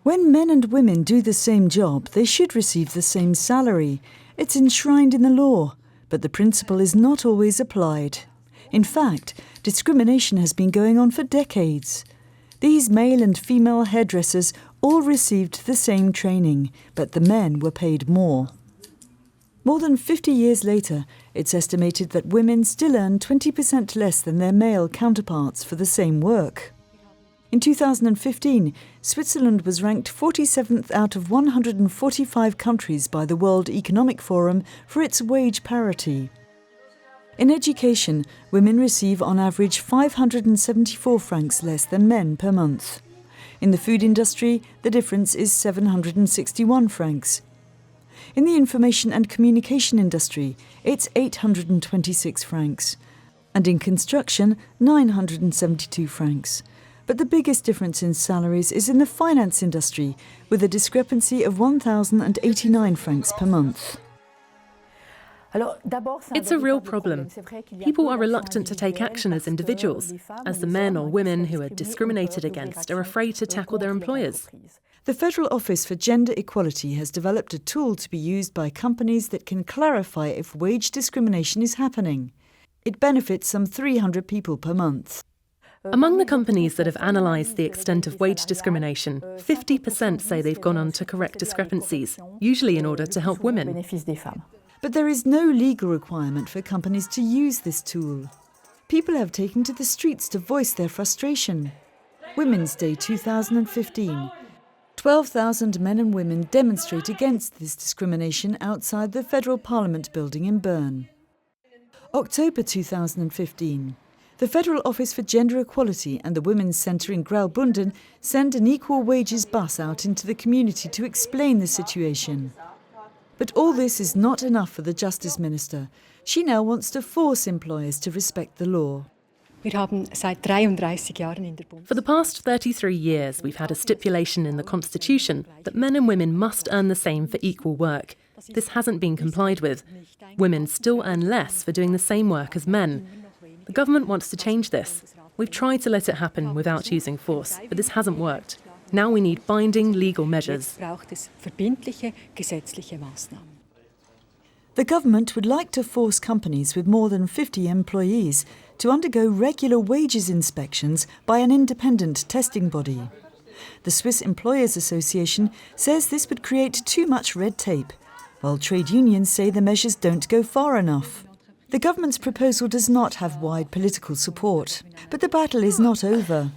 When men and women do the same job, they should receive the same salary. It's enshrined in the law, but the principle is not always applied. In fact, discrimination has been going on for decades. These male and female hairdressers all received the same training, but the men were paid more. More than 50 years later, it's estimated that women still earn 20% less than their male counterparts for the same work. In 2015, Switzerland was ranked 47th out of 145 countries by the World Economic Forum for its wage parity. In education, women receive on average 574 francs less than men per month. In the food industry, the difference is 761 francs. In the information and communication industry, it's 826 francs. And in construction, 972 francs. But the biggest difference in salaries is in the finance industry, with a discrepancy of 1,089 francs per month. It's a real problem. People are reluctant to take action as individuals, as the men or women who are discriminated against are afraid to tackle their employers. The Federal Office for Gender Equality has developed a tool to be used by companies that can clarify if wage discrimination is happening. It benefits some 300 people per month. Among the companies that have analysed the extent of wage discrimination, 50% say they've gone on to correct discrepancies, usually in order to help women. But there is no legal requirement for companies to use this tool. People have taken to the streets to voice their frustration. Women's Day 2015. 12,000 men and women demonstrate against this discrimination outside the Federal Parliament building in Bern. October 2015. The Federal Office for Gender Equality and the Women's Centre in Graubünden send an equal wages bus out into the community to explain the situation. But all this is not enough for the Justice Minister. She now wants to force employers to respect the law. For the past 33 years, we've had a stipulation in the Constitution that men and women must earn the same for equal work. This hasn't been complied with. Women still earn less for doing the same work as men. The government wants to change this. We've tried to let it happen without using force, but this hasn't worked. Now we need binding legal measures. The government would like to force companies with more than 50 employees to undergo regular wages inspections by an independent testing body. The Swiss Employers Association says this would create too much red tape, while trade unions say the measures don't go far enough. The government's proposal does not have wide political support, but the battle is not over.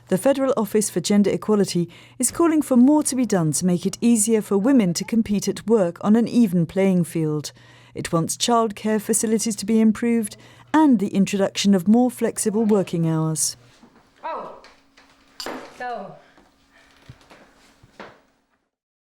The Federal Office for Gender Equality is calling for more to be done to make it easier for women to compete at work on an even playing field. It wants childcare facilities to be improved and the introduction of more flexible working hours. Oh, so